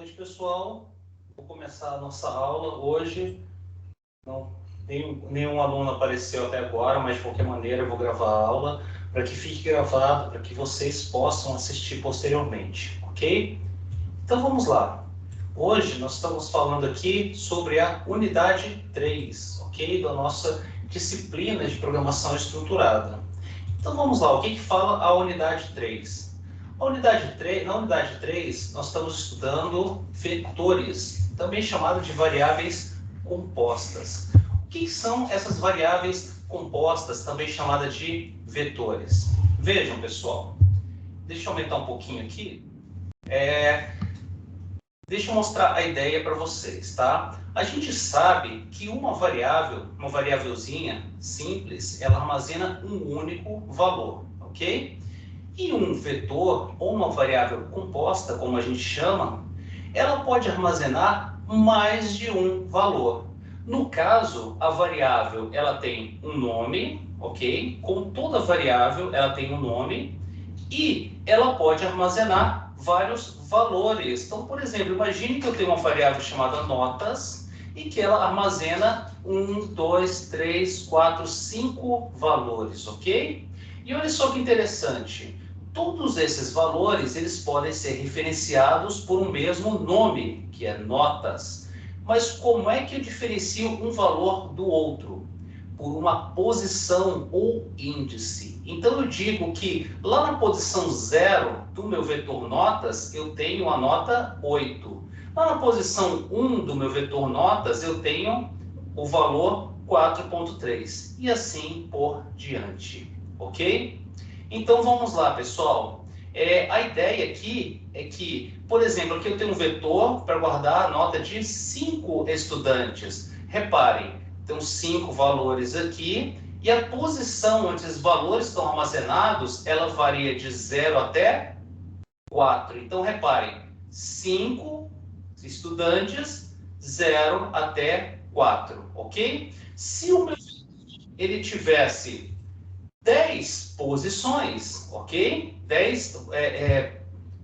noite, pessoal. Vou começar a nossa aula hoje. Nenhum aluno apareceu até agora, mas de qualquer maneira eu vou gravar a aula para que fique gravado, para que vocês possam assistir posteriormente, ok? Então vamos lá. Hoje nós estamos falando aqui sobre a unidade 3, ok? Da nossa disciplina de programação estruturada. Então vamos lá, o que fala a unidade 3? Na unidade 3, nós estamos estudando vetores, também chamado de variáveis compostas. O que são essas variáveis compostas, também chamadas de vetores? Vejam, pessoal, deixa eu aumentar um pouquinho aqui. Deixa eu mostrar a ideia para vocês, tá? A gente sabe que uma variávelzinha simples, ela armazena um único valor, ok? E um vetor, ou uma variável composta, como a gente chama, ela pode armazenar mais de um valor. No caso, a variável ela tem um nome, ok? Como toda variável, ela tem um nome e ela pode armazenar vários valores. Então, por exemplo, imagine que eu tenho uma variável chamada notas e que ela armazena 1, 2, 3, 4, 5 valores, ok? E olha só que interessante. Todos esses valores, eles podem ser referenciados por um mesmo nome, que é notas. Mas como é que eu diferencio um valor do outro? Por uma posição ou índice. Então eu digo que lá na posição 0 do meu vetor notas, eu tenho a nota 8. Lá na posição 1 do meu vetor notas, eu tenho o valor 4.3. E assim por diante, ok? Então vamos lá, pessoal. A ideia aqui é que, por exemplo, aqui eu tenho um vetor para guardar a nota de 5 estudantes. Reparem, tem 5 valores aqui e a posição onde esses valores estão armazenados, ela varia de 0 até 4. Então reparem, 5 estudantes, 0 até 4, ok? Se o meu ele tivesse 10 posições, ok? 10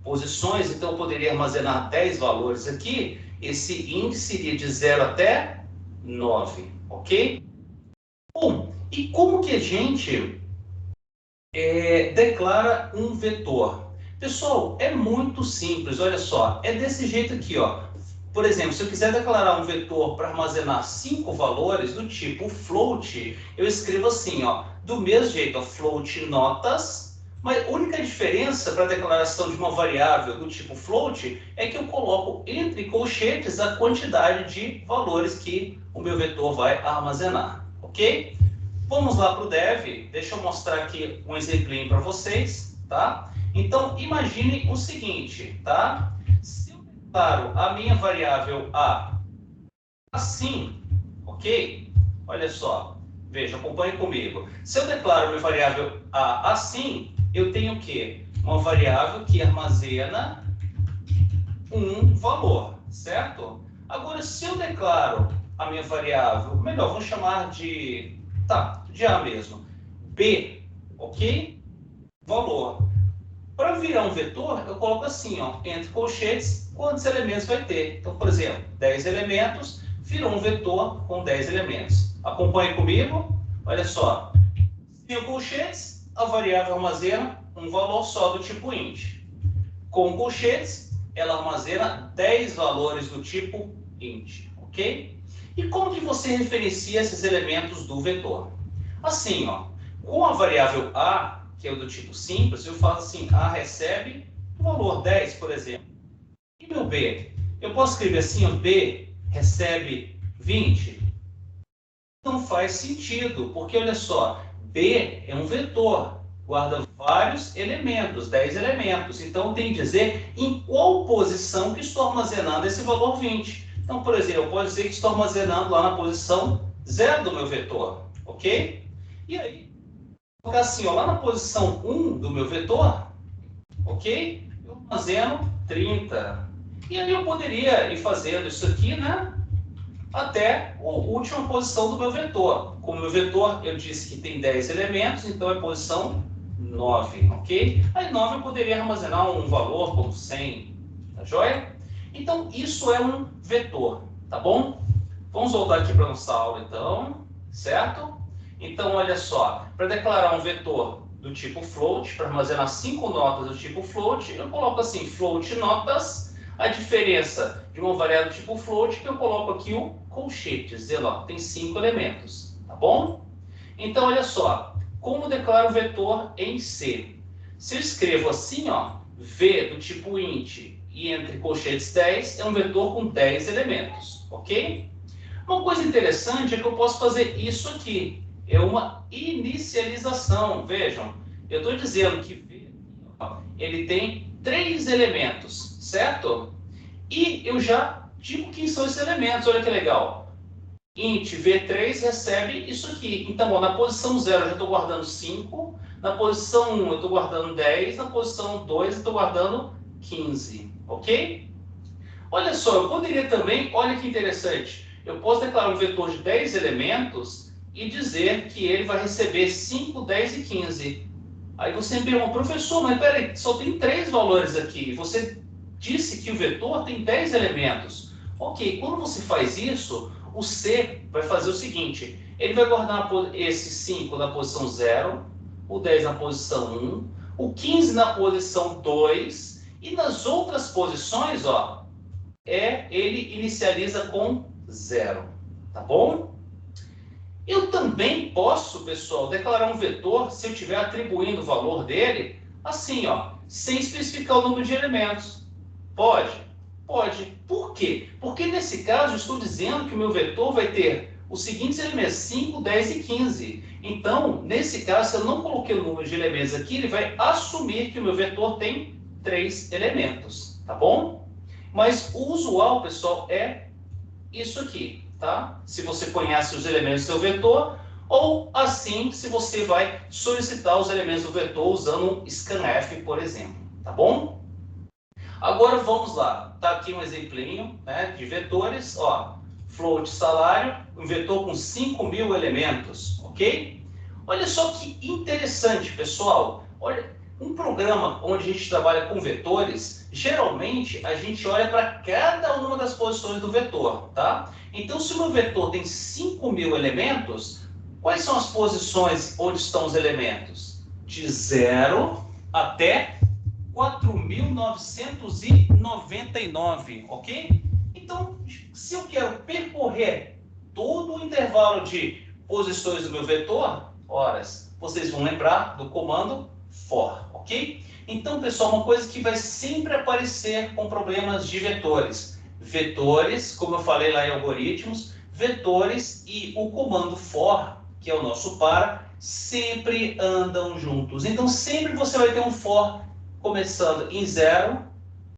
posições, então eu poderia armazenar 10 valores aqui. Esse índice iria de 0 até 9, ok? Bom, e como que a gente declara um vetor? Pessoal, é muito simples, olha só. É desse jeito aqui, ó. Por exemplo, se eu quiser declarar um vetor para armazenar 5 valores do tipo float, eu escrevo assim, ó, do mesmo jeito, ó, float notas, mas a única diferença para a declaração de uma variável do tipo float é que eu coloco entre colchetes a quantidade de valores que o meu vetor vai armazenar, ok? Vamos lá para o dev, deixa eu mostrar aqui um exemplinho para vocês, tá? Então, imagine o seguinte, tá? Claro, a minha variável A assim, ok? Olha só, veja, acompanhe comigo. Se eu declaro minha variável A assim, eu tenho o quê? Uma variável que armazena um valor, certo? Agora, se eu declaro a minha variável, melhor, vamos chamar de A mesmo, B, ok? Valor. Para virar um vetor, eu coloco assim, ó, entre colchetes, quantos elementos vai ter. Então, por exemplo, 10 elementos, virou um vetor com 10 elementos. Acompanhe comigo, olha só. 5 colchetes, a variável armazena um valor só do tipo int. Com colchetes, ela armazena 10 valores do tipo int, ok? E como que você referencia esses elementos do vetor? Assim, ó, com a variável A, que é o do tipo simples, eu falo assim, A recebe o valor 10, por exemplo. E meu B? Eu posso escrever assim, ó, B recebe 20? Não faz sentido, porque olha só, B é um vetor, guarda vários elementos, 10 elementos. Então tem que dizer em qual posição que estou armazenando esse valor 20. Então, por exemplo, eu posso dizer que estou armazenando lá na posição 0 do meu vetor, ok? E aí, colocar assim, ó, lá na posição 1 do meu vetor, ok? Eu armazeno 30. E aí eu poderia ir fazendo isso aqui, né? Até a última posição do meu vetor. Como meu vetor, eu disse que tem 10 elementos, então é posição 9, ok? Aí 9 eu poderia armazenar um valor como 100, tá joia? Então, isso é um vetor, tá bom? Vamos voltar aqui para nossa aula, então, certo? Então, olha só, para declarar um vetor do tipo float, para armazenar 5 notas do tipo float, eu coloco assim, float notas, a diferença de uma variável do tipo float, que eu coloco aqui o colchete, dizendo, ó, tem 5 elementos, tá bom? Então, olha só, como declaro o vetor em C? Se eu escrevo assim, ó, V do tipo int e entre colchetes 10, é um vetor com 10 elementos, ok? Uma coisa interessante é que eu posso fazer isso aqui, é uma inicialização. Vejam, eu estou dizendo que V, ó, ele tem 3 elementos, certo? E eu já digo quem são esses elementos, olha que legal. Int V3 recebe isso aqui. Então, ó, na posição 0 eu já estou guardando 5, na posição 1 eu estou guardando 10, na posição 2 eu estou guardando 15, ok? Olha só, eu poderia também, olha que interessante, eu posso declarar um vetor de 10 elementos e dizer que ele vai receber 5, 10 e 15. Aí você me pergunta, professor, mas peraí, só tem 3 valores aqui. Você disse que o vetor tem 10 elementos. Ok, quando você faz isso, o C vai fazer o seguinte, ele vai guardar esse 5 na posição 0, o 10 na posição 1, o 15 na posição 2, e nas outras posições, ó, ele inicializa com 0, tá bom? Eu também posso, pessoal, declarar um vetor, se eu estiver atribuindo o valor dele, assim, ó, sem especificar o número de elementos. Pode? Pode. Por quê? Porque nesse caso eu estou dizendo que o meu vetor vai ter os seguintes elementos, 5, 10 e 15. Então, nesse caso, se eu não coloquei o número de elementos aqui, ele vai assumir que o meu vetor tem 3 elementos, tá bom? Mas o usual, pessoal, é isso aqui, tá? Se você conhece os elementos do seu vetor, ou assim, se você vai solicitar os elementos do vetor usando um scanf, por exemplo, tá bom? Agora vamos lá, tá aqui um exemplinho, né, de vetores, ó, float salário, um vetor com 5.000 elementos, ok? Olha só que interessante, pessoal. Olha, um programa onde a gente trabalha com vetores, geralmente a gente olha para cada uma das posições do vetor, tá? Então, se o meu vetor tem 5.000 elementos, quais são as posições onde estão os elementos? De 0 até 4.999, ok? Então, se eu quero percorrer todo o intervalo de posições do meu vetor, horas, vocês vão lembrar do comando for, ok? Então, pessoal, uma coisa que vai sempre aparecer com problemas de vetores. Vetores, como eu falei lá em algoritmos, vetores e o comando for, que é o nosso para, sempre andam juntos. Então, sempre você vai ter um for começando em 0,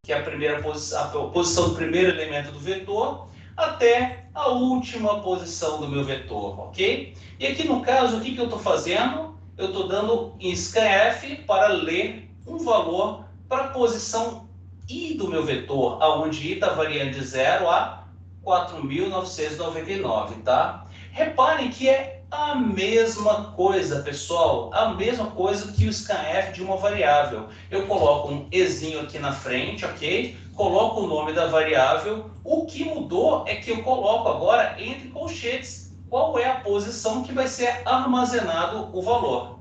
que é a posição do primeiro elemento do vetor, até a última posição do meu vetor, ok? E aqui no caso, o que eu estou fazendo? Eu estou dando em scanf para ler um valor para a posição I do meu vetor, aonde I está variando de 0 a 4.999, tá? Reparem que é a mesma coisa, pessoal, a mesma coisa que o scanf de uma variável. Eu coloco um ezinho aqui na frente, ok? Coloco o nome da variável. O que mudou é que eu coloco agora entre colchetes qual é a posição que vai ser armazenado o valor.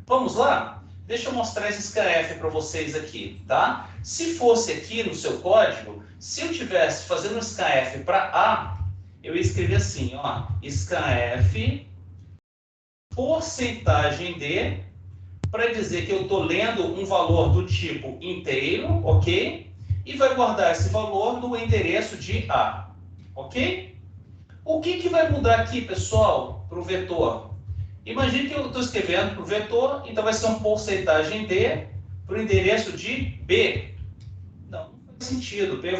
Vamos lá? Deixa eu mostrar esse scanf para vocês aqui, tá? Se fosse aqui no seu código, se eu tivesse fazendo um scanf para A, eu ia escrever assim, ó, scanf porcentagem de, para dizer que eu estou lendo um valor do tipo inteiro, ok? E vai guardar esse valor no endereço de A, ok? O que vai mudar aqui, pessoal, para o vetor? Imagine que eu estou escrevendo para o vetor, então vai ser uma porcentagem de para o endereço de B. Não faz sentido, B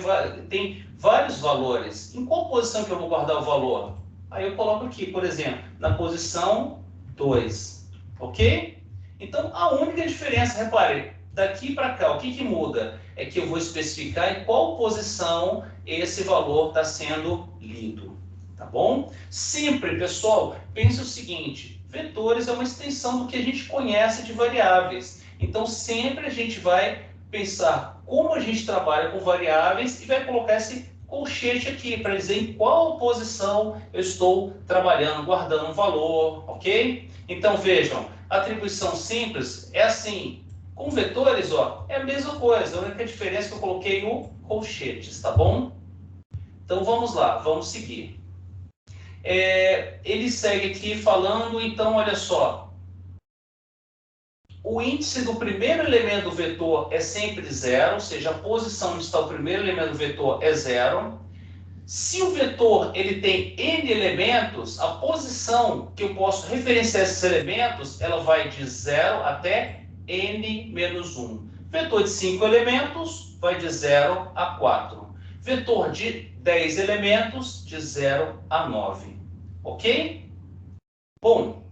tem vários valores. Em qual posição que eu vou guardar o valor? Aí eu coloco aqui, por exemplo, na posição 2, ok? Então, a única diferença, repare, daqui para cá, o que muda? É que eu vou especificar em qual posição esse valor está sendo lido, tá bom? Sempre, pessoal, pense o seguinte, vetores é uma extensão do que a gente conhece de variáveis. Então, sempre a gente vai pensar como a gente trabalha com variáveis e vai colocar esse colchete aqui para dizer em qual posição eu estou trabalhando, guardando um valor, ok? Então vejam, atribuição simples é assim. Com vetores, ó, é a mesma coisa, a única diferença é que eu coloquei o colchetes, tá bom? Então vamos lá, vamos seguir. Ele segue aqui falando, então olha só. O índice do primeiro elemento do vetor é sempre zero, ou seja, a posição onde está o primeiro elemento do vetor é zero. Se o vetor ele tem n elementos, a posição que eu posso referenciar esses elementos, ela vai de 0 até n menos 1. Vetor de 5 elementos vai de 0 a 4. Vetor de 10 elementos, de 0 a 9. Ok? Bom,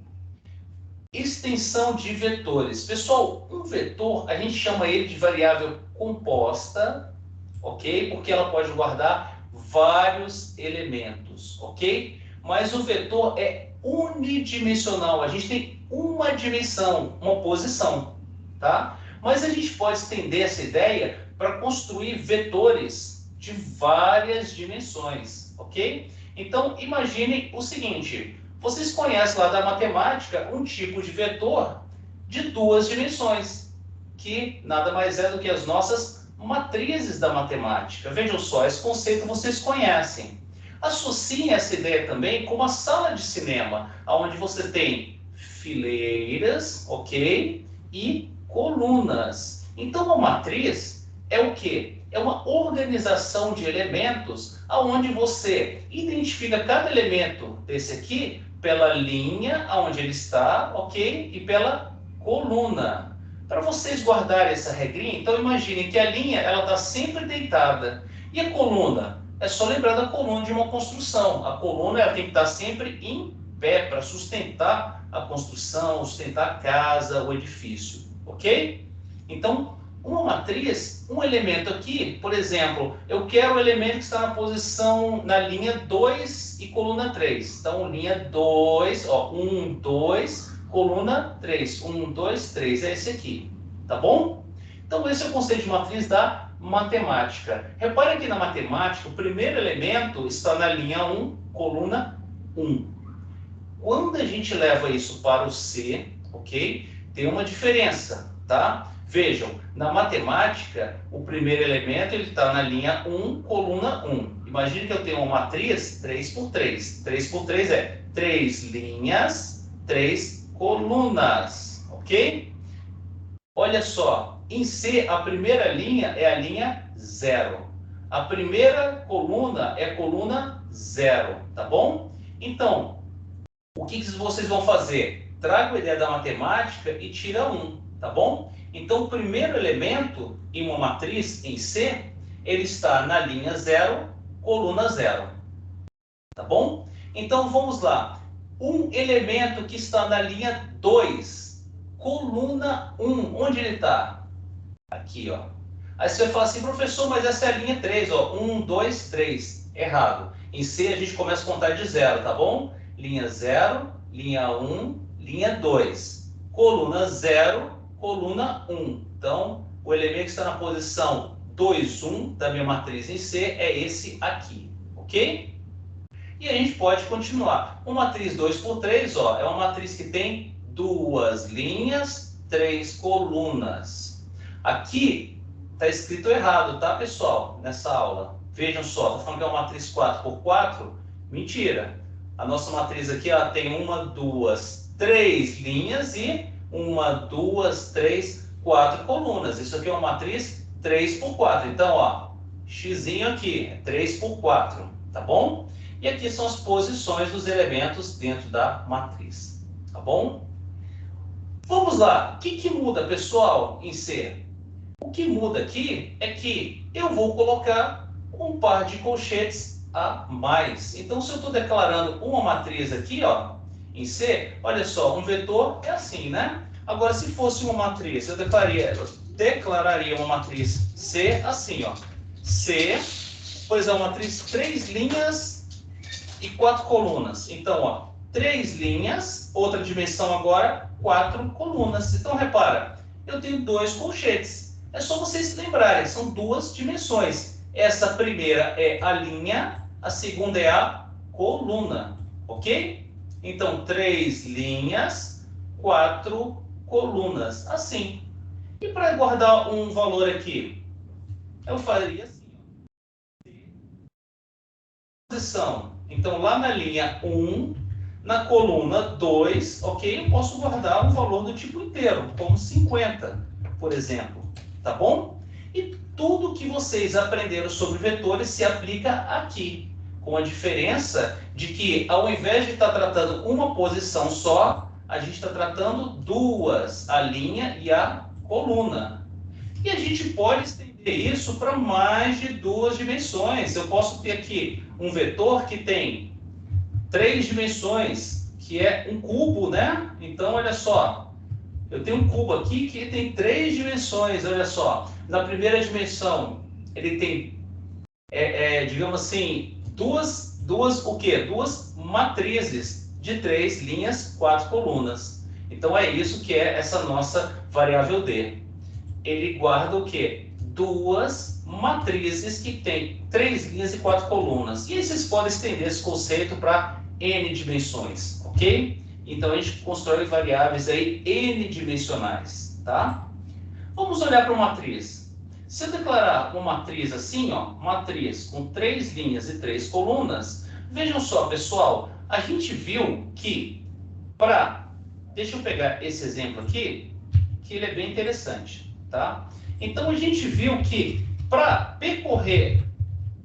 extensão de vetores. Pessoal, um vetor, a gente chama ele de variável composta, ok? Porque ela pode guardar vários elementos, ok? Mas o vetor é unidimensional, a gente tem uma dimensão, uma posição, tá? Mas a gente pode estender essa ideia para construir vetores de várias dimensões, ok? Então, imaginem o seguinte, vocês conhecem lá da matemática um tipo de vetor de duas dimensões, que nada mais é do que as nossas matrizes da matemática. Vejam só, esse conceito vocês conhecem. Associem essa ideia também com uma sala de cinema, onde você tem fileiras, ok? E colunas. Então, uma matriz é o quê? É uma organização de elementos onde você identifica cada elemento desse aqui pela linha onde ele está, ok? E pela coluna. Para vocês guardarem essa regrinha, então imaginem que a linha ela está sempre deitada. E a coluna? É só lembrar da coluna de uma construção. A coluna ela tem que estar sempre em pé para sustentar a construção, sustentar a casa, o edifício. Ok? Então, uma matriz, um elemento aqui, por exemplo, eu quero o elemento que está na posição, na linha 2 e coluna 3. Então, linha 2, ó, 1, 2, coluna 3. 1, 2, 3. É esse aqui. Tá bom? Então, esse é o conceito de matriz da matemática. Repare que na matemática, o primeiro elemento está na linha 1, coluna 1. Quando a gente leva isso para o C, ok? Tem uma diferença, tá? Vejam, na matemática, o primeiro elemento está na linha 1, coluna 1. Imagine que eu tenho uma matriz 3 por 3. 3 por 3 é 3 linhas, 3 colunas, ok? Olha só, em C, a primeira linha é a linha 0. A primeira coluna é a coluna 0, tá bom? Então, o que vocês vão fazer? Traga a ideia da matemática e tira 1, tá bom? Então, o primeiro elemento em uma matriz em C, ele está na linha 0, coluna 0. Tá bom? Então, vamos lá. Um elemento que está na linha 2, coluna 1. Onde ele está? Aqui, ó. Aí você vai falar assim, professor, mas essa é a linha 3, ó. 1, 2, 3. Errado. Em C, a gente começa a contar de 0, tá bom? Linha 0, linha 1, linha 2. Coluna 0, coluna 1. Então, o elemento que está na posição 2, 1 da minha matriz em C é esse aqui, ok? E a gente pode continuar. Uma matriz 2 por 3, ó, é uma matriz que tem duas linhas, 3 colunas. Aqui está escrito errado, tá, pessoal? Nessa aula. Vejam só, está falando que é uma matriz 4 por 4? Mentira. A nossa matriz aqui ela tem 1, 2, 3 linhas e 1, 2, 3, 4 colunas. Isso aqui é uma matriz 3 por 4. Então, ó, xzinho aqui é 3 por 4, tá bom? E aqui são as posições dos elementos dentro da matriz, tá bom? Vamos lá, o que muda, pessoal, em C? O que muda aqui é que eu vou colocar um par de colchetes a mais. Então, se eu estou declarando uma matriz aqui, ó, em C, olha só, um vetor é assim, né? Agora, se fosse uma matriz, eu declararia uma matriz C assim, ó. C, pois é uma matriz 3 linhas e 4 colunas. Então, ó, 3 linhas, outra dimensão agora, 4 colunas. Então, repara, eu tenho 2 colchetes. é só vocês se lembrarem, são duas dimensões. Essa primeira é a linha, a segunda é a coluna, ok? Então, 3 linhas, 4 colunas, assim. E para guardar um valor aqui, eu faria assim. Posição. Então, lá na linha 1, na coluna 2, ok? Eu posso guardar um valor do tipo inteiro, como 50, por exemplo. Tá bom? E tudo que vocês aprenderam sobre vetores se aplica aqui, com a diferença de que, ao invés de estar tratando uma posição só, a gente está tratando duas, a linha e a coluna. E a gente pode estender isso para mais de duas dimensões. Eu posso ter aqui um vetor que tem 3 dimensões, que é um cubo, né? Então, olha só, eu tenho um cubo aqui que tem 3 dimensões, olha só. Na primeira dimensão, ele tem, digamos assim, duas o quê? Duas matrizes de 3 linhas, 4 colunas. Então, é isso que é essa nossa variável D. Ele guarda o quê? Duas matrizes que tem 3 linhas e 4 colunas. E aí vocês podem estender esse conceito para N dimensões, ok? Então a gente constrói variáveis aí N dimensionais, tá? Vamos olhar para uma matriz. Se eu declarar uma matriz assim, ó, matriz com 3 linhas e 3 colunas, vejam só, pessoal, a gente viu que deixa eu pegar esse exemplo aqui, que ele é bem interessante. Tá? Então, a gente viu que para percorrer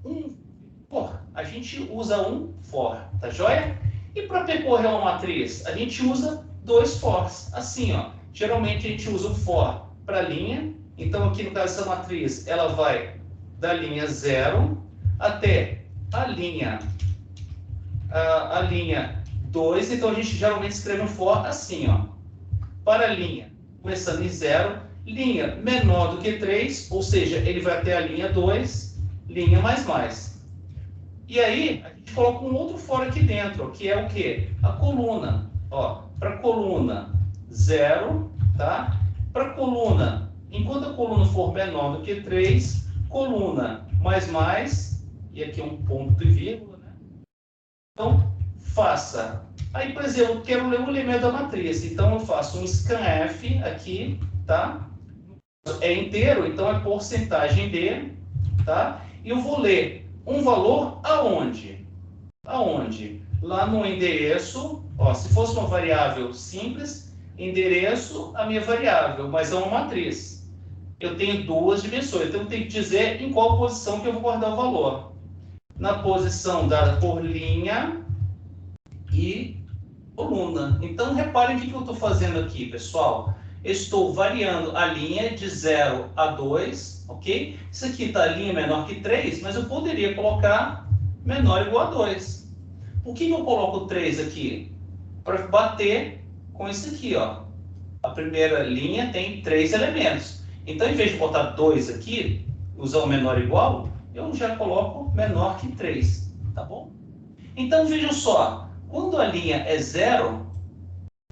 um for, a gente usa um for, tá joia? E para percorrer uma matriz, a gente usa 2 fors, assim, ó. Geralmente, a gente usa o for para a linha. Então, aqui no caso dessa matriz, ela vai da linha 0 até a linha 2. Então, a gente geralmente escreve um for assim, ó. Para a linha, começando em 0, linha menor do que 3, ou seja, ele vai até a linha 2, linha mais. E aí, a gente coloca um outro for aqui dentro, que é o quê? A coluna. Para coluna 0, tá? Para coluna, enquanto a coluna for menor do que 3, coluna mais, e aqui é um ponto e vírgula, né? Então, faça. Aí, por exemplo, eu quero ler um elemento da matriz, então eu faço um scanf aqui, tá? É inteiro, então é porcentagem D, tá? E eu vou ler um valor aonde? Aonde? Lá no endereço, ó, se fosse uma variável simples, endereço a minha variável, mas é uma matriz. Eu tenho 2 dimensões, então eu tenho que dizer em qual posição que eu vou guardar o valor. Na posição dada por linha e coluna. Então, reparem o que eu estou fazendo aqui, pessoal. Estou variando a linha de 0 a 2, ok? Isso aqui está a linha menor que 3, mas eu poderia colocar menor ou igual a 2. Por que eu coloco 3 aqui? Para bater com isso aqui, ó. A primeira linha tem 3 elementos. Então, em vez de botar 2 aqui, usar o menor ou igual, eu já coloco menor que 3, tá bom? Então, vejam só, quando a linha é 0,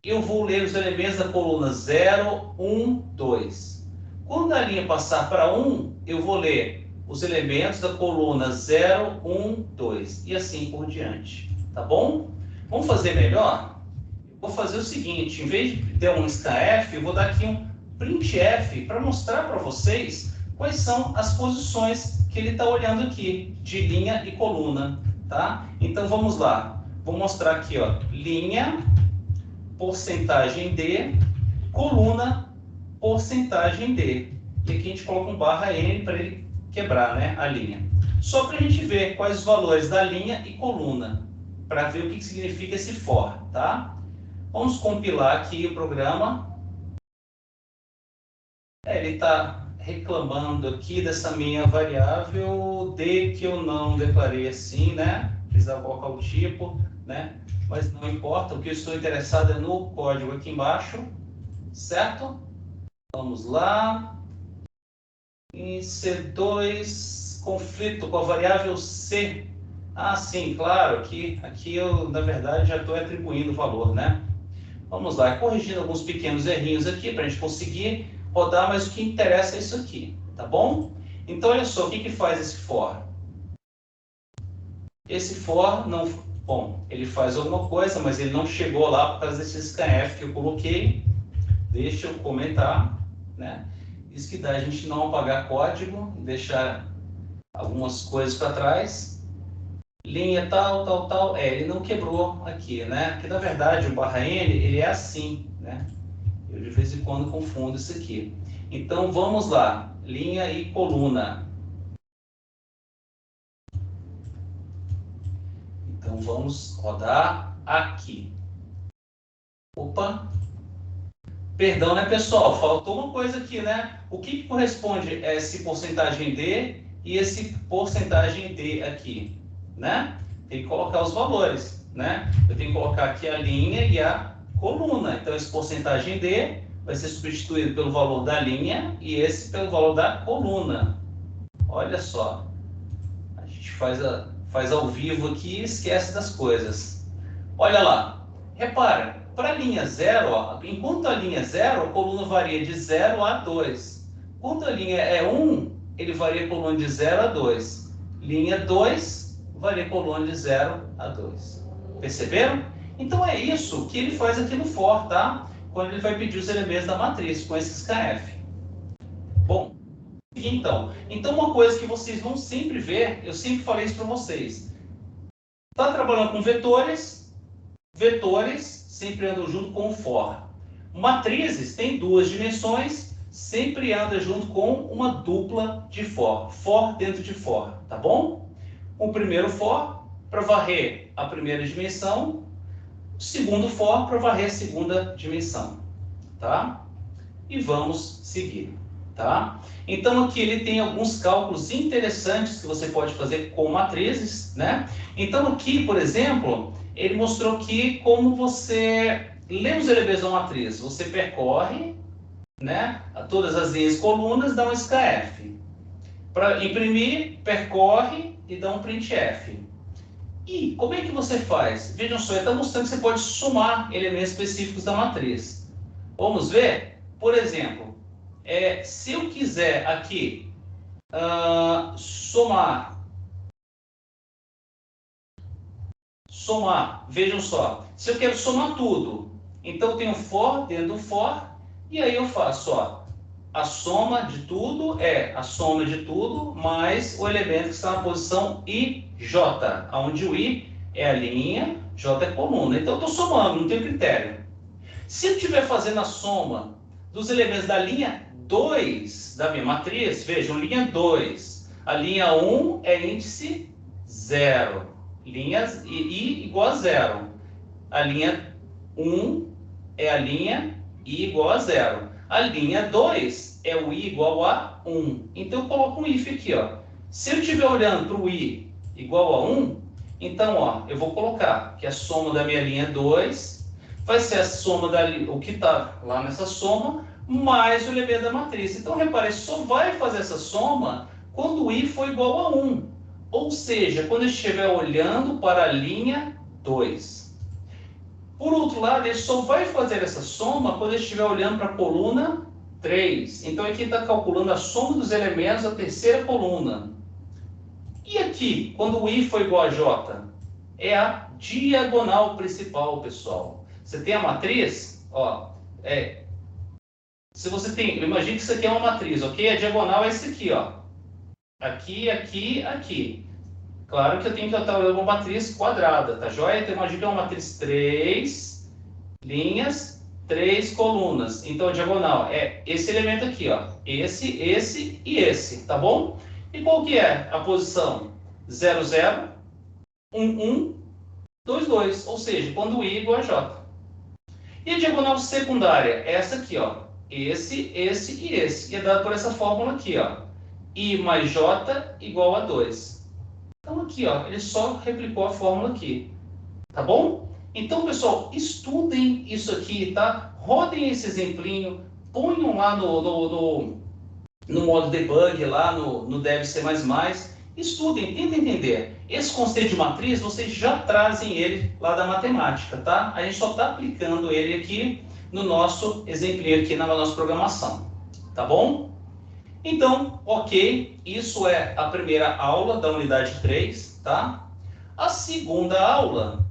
eu vou ler os elementos da coluna 0, 1, 2. Quando a linha passar para 1, eu vou ler os elementos da coluna 0, 1, 2. E assim por diante. Tá bom? Vamos fazer melhor? Eu vou fazer o seguinte, em vez de ter um scanf, eu vou dar aqui um printf para mostrar para vocês quais são as posições que ele está olhando aqui, de linha e coluna. Tá? Então vamos lá. Vou mostrar aqui, ó, linha, porcentagem D, coluna, porcentagem D. E aqui a gente coloca um barra N para ele quebrar, né, a linha. Só para a gente ver quais os valores da linha e coluna, para ver o que significa esse for, tá? Vamos compilar aqui o programa. Ele está reclamando aqui dessa minha variável D que eu não declarei assim, né? Precisava colocar o tipo, né? Mas não importa, o que eu estou interessado é no código aqui embaixo, certo? Vamos lá. Em C2, conflito com a variável C. Ah, sim, claro, aqui eu, na verdade, já estou atribuindo o valor, né? Vamos lá, corrigindo alguns pequenos errinhos aqui para a gente conseguir rodar, mas o que interessa é isso aqui, tá bom? Então, olha só, o que faz esse for? Esse for, não, bom, ele faz alguma coisa, mas ele não chegou lá por causa desse scanf que eu coloquei. Deixa eu comentar, né? Isso que dá a gente não apagar código, deixar algumas coisas para trás. Linha tal. Ele não quebrou aqui, né? Porque na verdade o /n ele é assim, né? Eu de vez em quando confundo isso aqui. Então vamos lá, linha e coluna. Então vamos rodar aqui. Opa! Perdão, né, pessoal? Faltou uma coisa aqui, né? O que corresponde a esse porcentagem D e esse porcentagem D aqui, né? Tem que colocar os valores, né? Eu tenho que colocar aqui a linha e a coluna. Então, esse porcentagem D vai ser substituído pelo valor da linha e esse pelo valor da coluna. Olha só. A gente faz ao vivo aqui e esquece das coisas. Olha lá. Repara. Para a linha 0, ó, enquanto a linha é 0, a coluna varia de 0 a 2. Enquanto a linha é 1, ele varia a coluna de 0 a 2. Linha 2, varia a coluna de 0 a 2. Perceberam? Então é isso que ele faz aqui no for, tá? Quando ele vai pedir os elementos da matriz com esse scanf. Bom, então uma coisa que vocês vão sempre ver, eu sempre falei isso para vocês. Está trabalhando com vetores sempre andam junto com o for. Matrizes têm duas dimensões, sempre anda junto com uma dupla de for. For dentro de for, tá bom? O primeiro for para varrer a primeira dimensão, o segundo for para varrer a segunda dimensão, tá? E vamos seguir, tá? Então aqui ele tem alguns cálculos interessantes que você pode fazer com matrizes, né? Então aqui, por exemplo, ele mostrou aqui como você lê os elementos da matriz. Você percorre, né, todas as linhas e colunas, dá um scanf. Para imprimir, percorre e dá um printf. E como é que você faz? Vejam só, ele está mostrando que você pode somar elementos específicos da matriz. Vamos ver? Por exemplo, se eu quiser aqui somar, vejam só, se eu quero somar tudo, então eu tenho for dentro do for, e aí eu faço, ó, a soma de tudo é a soma de tudo mais o elemento que está na posição IJ, onde o I é a linha, J é coluna. Então eu estou somando, não tem critério. Se eu estiver fazendo a soma dos elementos da linha 2 da minha matriz, vejam, linha 2, a linha 1 é índice 0. Linhas I igual a 0. A linha 1 é a linha I igual a 0. A linha 2 é o I igual a 1. Então eu coloco um if aqui, ó. Se eu estiver olhando para o I igual a 1, então, ó, eu vou colocar que a soma da minha linha 2 vai ser a soma o que está lá nessa soma, mais o elemento da matriz. Então, repare, só vai fazer essa soma quando o I for igual a 1. Ou seja, quando eu estiver olhando para a linha 2. Por outro lado, ele só vai fazer essa soma quando eu estiver olhando para a coluna 3. Então, aqui está calculando a soma dos elementos da terceira coluna. E aqui, quando o I for igual a J? É a diagonal principal, pessoal. Você tem a matriz, ó, se você tem, imagine que isso aqui é uma matriz, ok? A diagonal é esse aqui, ó. Aqui, aqui, aqui. Claro que eu tenho que estar olhando uma matriz quadrada, tá joia? Então, imagine que é uma matriz 3 linhas, 3 colunas. Então, a diagonal é esse elemento aqui, ó. Esse e esse, tá bom? E qual que é a posição? 0, 0, 1, 1, 2, 2. Ou seja, quando o I é igual a J. E a diagonal secundária é essa aqui, ó. Esse e esse. E é dado por essa fórmula aqui, ó. I mais J igual a 2. Então aqui, ó, ele só replicou a fórmula aqui. Tá bom? Então, pessoal, estudem isso aqui, tá? Rodem esse exemplinho, ponham lá no modo debug, lá no Dev C++, estudem, tentem entender. Esse conceito de matriz, vocês já trazem ele lá da matemática, tá? A gente só está aplicando ele aqui no nosso exemplinho, aqui na nossa programação. tá bom? Então, ok, isso é a primeira aula da unidade 3, tá? A segunda aula,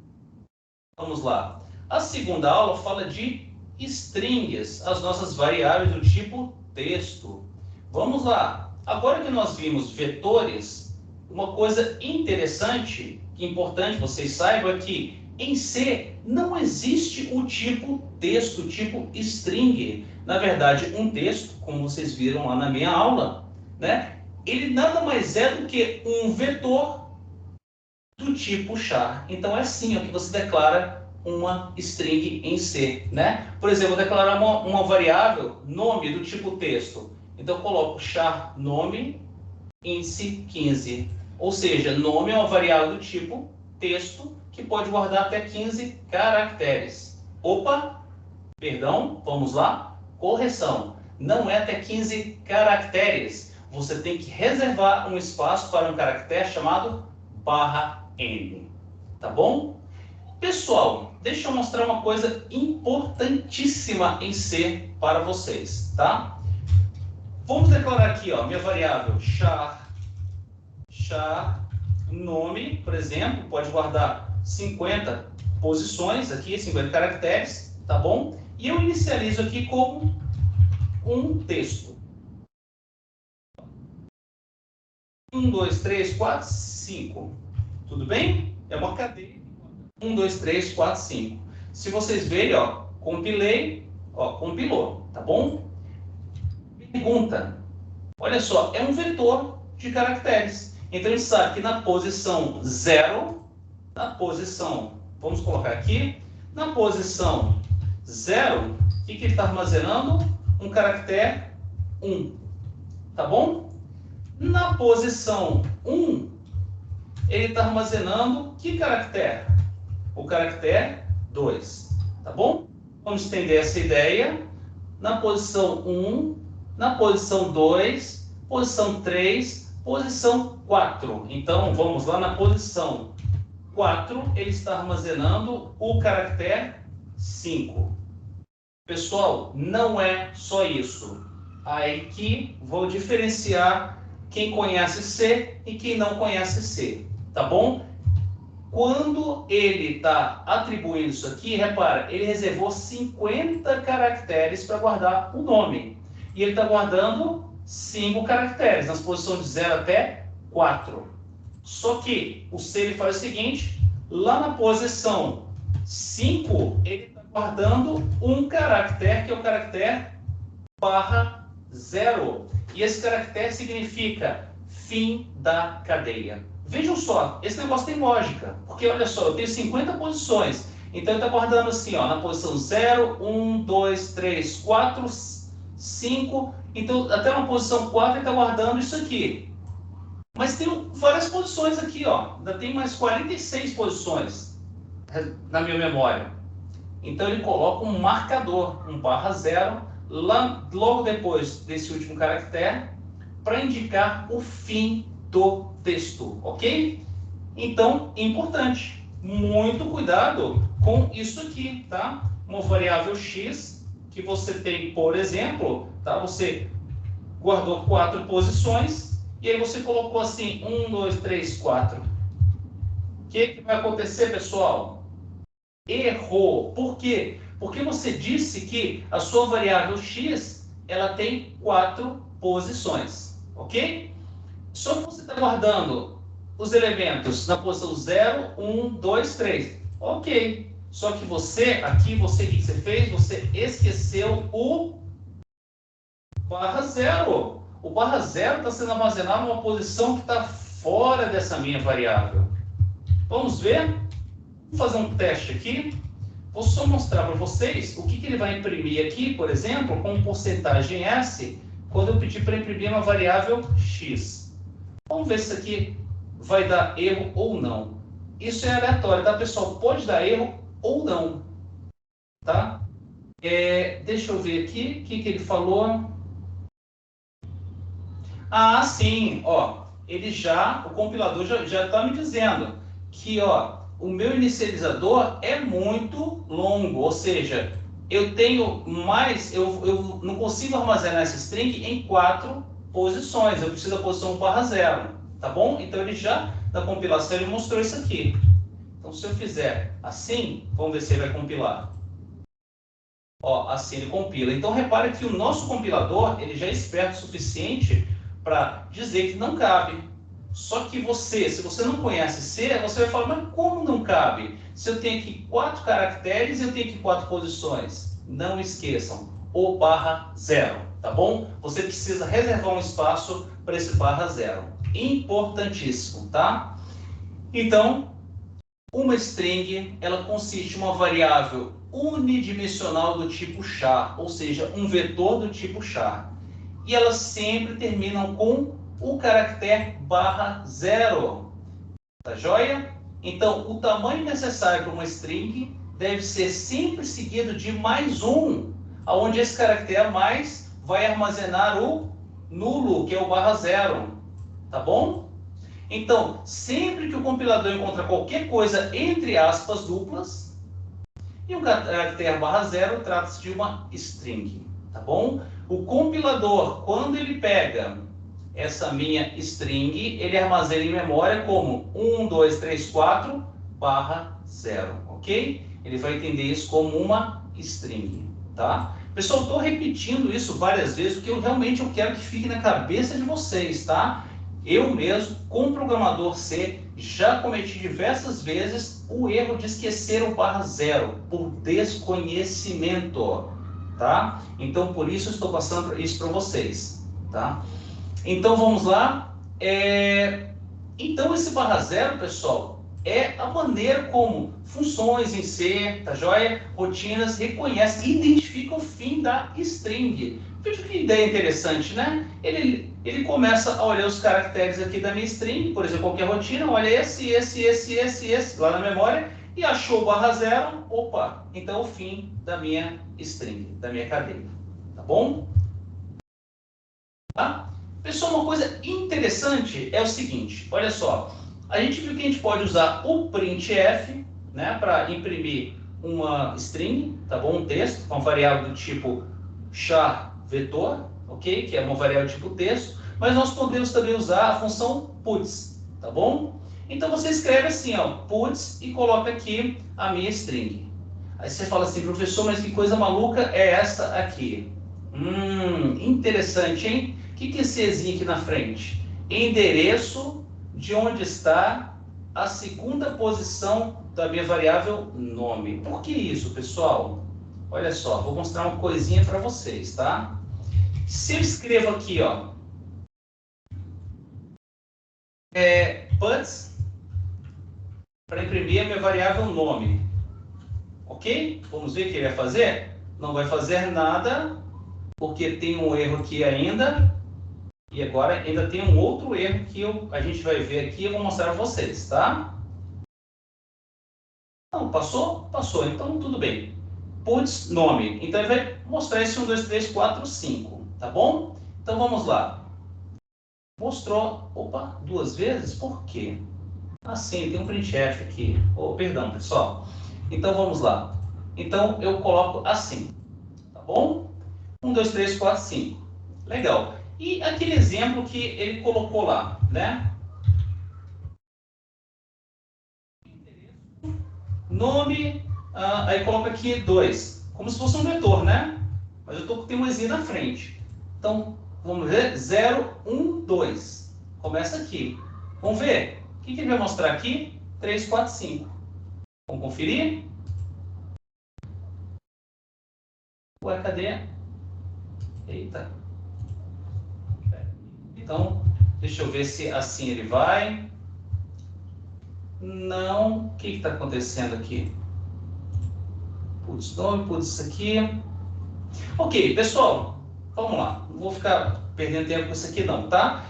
vamos lá. A segunda aula fala de strings, as nossas variáveis do tipo texto. Vamos lá. Agora que nós vimos vetores, uma coisa interessante, que é importante vocês saibam, é que em C não existe o tipo texto, o tipo string. Na verdade, um texto, como vocês viram lá na minha aula, né, ele nada mais é do que um vetor do tipo char. Então é assim que você declara uma string em C, né? Por exemplo, eu vou declarar uma variável nome do tipo texto. Então eu coloco char nome índice 15. Ou seja, nome é uma variável do tipo texto que pode guardar até 15 caracteres. Opa, perdão, vamos lá. Correção, não é até 15 caracteres. Você tem que reservar um espaço para um caractere chamado /n. Tá bom? Pessoal, deixa eu mostrar uma coisa importantíssima em C para vocês, tá? Vamos declarar aqui, ó, minha variável char nome, por exemplo, pode guardar 50 posições aqui, 50 caracteres, tá bom? E eu inicializo aqui como um texto. 1, 2, 3, 4, 5. Tudo bem? É uma cadeia. 1, 2, 3, 4, 5. Se vocês verem, ó, compilei, ó, compilou, tá bom? Pergunta. Olha só, é um vetor de caracteres. Então a gente sabe que na posição 0, vamos colocar aqui, na posição 0, o que ele está armazenando? Um caractere 1, tá bom? Na posição 1, ele está armazenando que caractere? O caractere 2, tá bom? Vamos estender essa ideia. Na posição 1, na posição 2, posição 3, posição 4. Então, vamos lá na posição 4, ele está armazenando o caractere 5. Pessoal, não é só isso. Aí que vou diferenciar quem conhece C e quem não conhece C, tá bom? Quando ele está atribuindo isso aqui, repara, ele reservou 50 caracteres para guardar o nome. E ele está guardando 5 caracteres, nas posições de 0 até 4. Só que o C ele faz o seguinte, lá na posição 5, ele está guardando um caractere, que é o caractere /0. E esse caractere significa fim da cadeia. Vejam só, esse negócio tem lógica, porque olha só, eu tenho 50 posições, então ele está guardando assim, ó, na posição 0, 1, 2, 3, 4, 5, então até na posição 4 ele está guardando isso aqui. Mas tem várias posições aqui, ó, ainda tem mais 46 posições na minha memória. Então ele coloca um marcador, um /0, lá, logo depois desse último caractere, para indicar o fim do texto, ok? Então, importante, muito cuidado com isso aqui, tá? Uma variável x que você tem, por exemplo, tá? Você guardou 4 posições e aí você colocou assim, 1, 2, 3, 4. O que vai acontecer, pessoal? Errou. Por quê? Porque você disse que a sua variável x, ela tem 4 posições, ok? Só que você está guardando os elementos na posição 0, 1, 2, 3. Ok. Só que você, aqui, o que você fez? Você esqueceu o /0. O /0 está sendo armazenado numa posição que está fora dessa minha variável. Vamos ver? Vamos fazer um teste aqui. Vou só mostrar para vocês o que ele vai imprimir aqui, por exemplo, com porcentagem S, quando eu pedir para imprimir uma variável x. Vamos ver se isso aqui vai dar erro ou não. Isso é aleatório, tá, pessoal? Pode dar erro ou não, tá? Deixa eu ver aqui, o que ele falou. Ah, sim, ó. O compilador já está me dizendo que, ó, o meu inicializador é muito longo, ou seja, eu tenho mais, eu não consigo armazenar essa string em 4 posições, eu preciso da posição /0, tá bom? Então ele já, na compilação, ele mostrou isso aqui. Então se eu fizer assim, vamos ver se ele vai compilar. Ó, assim ele compila. Então repare que o nosso compilador, ele já é esperto o suficiente para dizer que não cabe. Só que você, se você não conhece C, você vai falar, mas como não cabe? Se eu tenho aqui 4 caracteres e eu tenho aqui 4 posições. Não esqueçam, o /0, tá bom? Você precisa reservar um espaço para esse /0. Importantíssimo, tá? Então, uma string, ela consiste em uma variável unidimensional do tipo char, ou seja, um vetor do tipo char. E elas sempre terminam com o caractere /0. Tá joia? Então, o tamanho necessário para uma string deve ser sempre seguido de mais um, onde esse caractere mais vai armazenar o nulo, que é o /0. Tá bom? Então, sempre que o compilador encontrar qualquer coisa entre aspas duplas, e o caractere /0 trata-se de uma string. Tá bom? O compilador, quando ele pega essa minha string, ele armazena em memória como 1, 2, 3, 4, /0, ok? Ele vai entender isso como uma string, tá? Pessoal, estou repetindo isso várias vezes, porque eu realmente quero que fique na cabeça de vocês, tá? Eu mesmo, como programador C, já cometi diversas vezes o erro de esquecer o /0, por desconhecimento, tá? Então, por isso, estou passando isso para vocês, tá? Então, vamos lá. Então, esse /0, pessoal, é a maneira como funções em C, tá joia? Rotinas reconhecem e identificam o fim da string. Veja que ideia interessante, né? Ele começa a olhar os caracteres aqui da minha string, por exemplo, qualquer rotina, olha esse, lá na memória, e achou o /0, opa, então é o fim da minha string, da minha cadeia. Tá bom? Tá? Pessoal, uma coisa interessante é o seguinte, olha só, a gente viu que a gente pode usar o printf, né, para imprimir uma string, tá bom? Um texto, uma variável do tipo char vetor, ok? Que é uma variável tipo texto, mas nós podemos também usar a função puts, tá bom? Então você escreve assim, ó, puts e coloca aqui a minha string. Aí você fala assim, professor, mas que coisa maluca é essa aqui? Interessante, hein? O que é esse Ezinho aqui na frente? Endereço de onde está a segunda posição da minha variável nome. Por que isso, pessoal? Olha só, vou mostrar uma coisinha para vocês, tá? Se eu escrevo aqui, ó, puts, para imprimir a minha variável nome, ok? Vamos ver o que ele vai fazer? Não vai fazer nada, porque tem um erro aqui ainda. E agora ainda tem um outro erro que a gente vai ver aqui e eu vou mostrar para vocês, tá? Não, passou? Passou, então tudo bem. Puts nome. Então ele vai mostrar esse 1, 2, 3, 4, 5, tá bom? Então vamos lá. Mostrou, opa, 2 vezes? Por quê? Assim, tem um printf aqui. Oh, perdão, pessoal. Então vamos lá. Então eu coloco assim, tá bom? 1, 2, 3, 4, 5. Legal. E aquele exemplo que ele colocou lá, né? Nome, aí coloca aqui 2, como se fosse um vetor, né? Mas eu tenho um exinho na frente. Então, vamos ver, 0, 1, 2. Começa aqui. Vamos ver, o que ele vai mostrar aqui? 3, 4, 5. Vamos conferir? Ué, cadê? Eita. Então, deixa eu ver se assim ele vai. Não, o que está acontecendo aqui? Putz, nome, putz, isso aqui. Ok, pessoal, vamos lá. Não vou ficar perdendo tempo com isso aqui não, tá?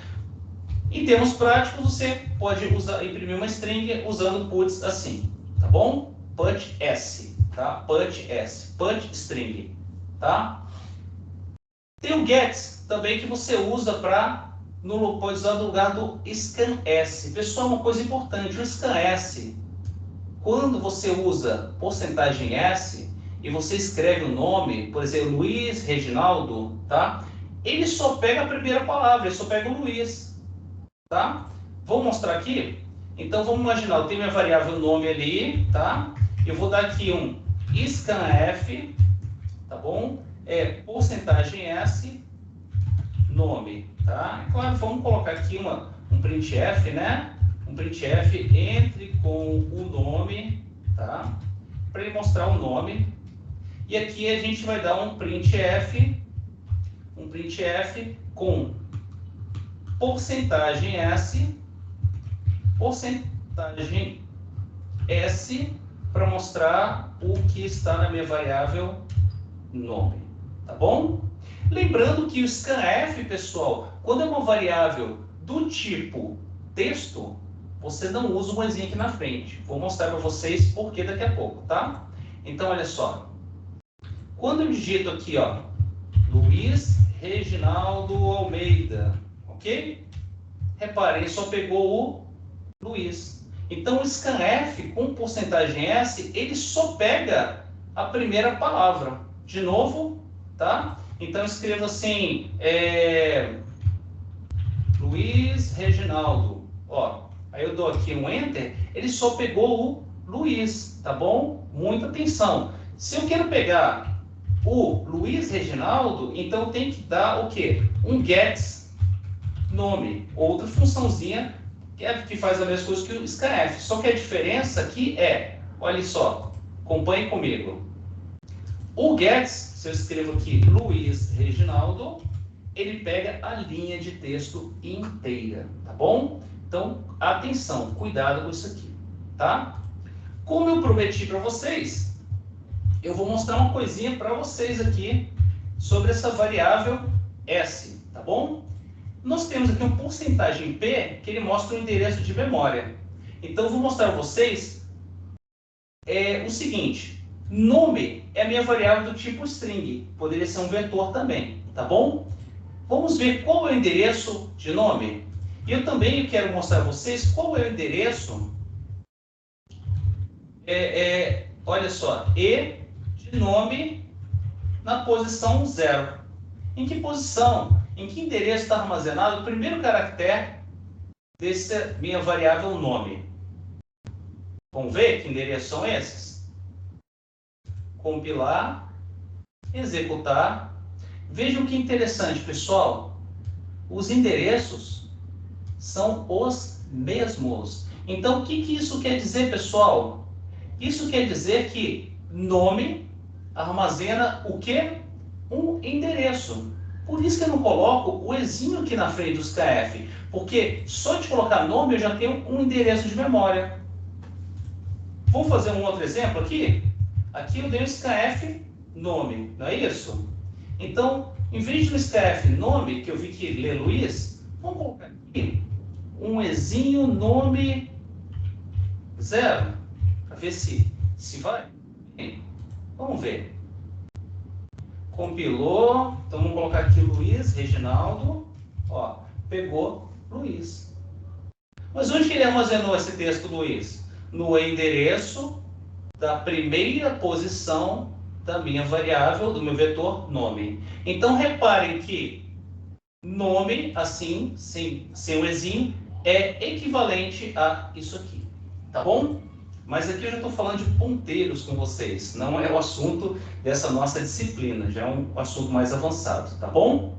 Em termos práticos, você pode imprimir uma string usando puts assim, tá bom? Put s, tá? Put s, put string, tá? Tem o get também que você usa para pode usar no lugar do scanf. Pessoal, uma coisa importante, o scanf, quando você usa porcentagem s, e você escreve o nome, por exemplo, Luiz Reginaldo, tá? Ele só pega a primeira palavra, ele só pega o Luiz, tá? Vou mostrar aqui. Então vamos imaginar, eu tenho minha variável nome ali, tá? Eu vou dar aqui um scanf, tá bom? Porcentagem S, nome, tá? Claro, vamos colocar aqui um printf, né? Um printf entre com o nome, tá? Para ele mostrar o nome. E aqui a gente vai dar um printf com porcentagem S para mostrar o que está na minha variável nome, tá bom? Lembrando que o scanf, pessoal, quando é uma variável do tipo texto, você não usa um ezinho aqui na frente. Vou mostrar para vocês por que daqui a pouco, tá? Então, olha só. Quando eu digito aqui, ó, Luiz Reginaldo Almeida, ok? Reparem, só pegou o Luiz. Então, o scanf com porcentagem S, ele só pega a primeira palavra. De novo, tá? Então, eu escrevo assim, Luiz Reginaldo. Ó, aí eu dou aqui um Enter, ele só pegou o Luiz, tá bom? Muita atenção. Se eu quero pegar o Luiz Reginaldo, então eu tenho que dar o quê? Um gets nome, outra funçãozinha que faz a mesma coisa que o scanf. Só que a diferença aqui olha só, acompanhe comigo. O gets, se eu escrevo aqui Luiz Reginaldo, ele pega a linha de texto inteira, tá bom? Então, atenção, cuidado com isso aqui, tá? Como eu prometi para vocês, eu vou mostrar uma coisinha para vocês aqui sobre essa variável S, tá bom? Nós temos aqui uma porcentagem P que ele mostra o endereço de memória. Então, eu vou mostrar para vocês o seguinte. Nome é a minha variável do tipo string. Poderia ser um vetor também, tá bom? Vamos ver qual é o endereço de nome. E eu também quero mostrar a vocês qual é o endereço. Olha só, E de nome na posição 0. Em que posição? Em que endereço está armazenado o primeiro caractere dessa minha variável nome? Vamos ver que endereços são esses? Compilar, executar. Vejam que interessante, pessoal. Os endereços são os mesmos. Então, o que isso quer dizer, pessoal? Isso quer dizer que nome armazena o quê? Um endereço. Por isso que eu não coloco o ezinho aqui na frente do scanf, porque só de colocar nome eu já tenho um endereço de memória. Vou fazer um outro exemplo aqui? Aqui eu dei o scanf nome, não é isso? Então, em vez de no scanf nome, que eu vi que lê Luiz, vamos colocar aqui um ezinho nome 0, para ver se vai. Vamos ver. Compilou, então vamos colocar aqui Luiz Reginaldo, ó, pegou Luiz. Mas onde que ele armazenou esse texto, Luiz? No endereço da primeira posição da minha variável, do meu vetor nome. Então, reparem que nome, assim, sem o ezinho, é equivalente a isso aqui, tá bom? Mas aqui eu já estou falando de ponteiros com vocês, não é o assunto dessa nossa disciplina, já é um assunto mais avançado, tá bom?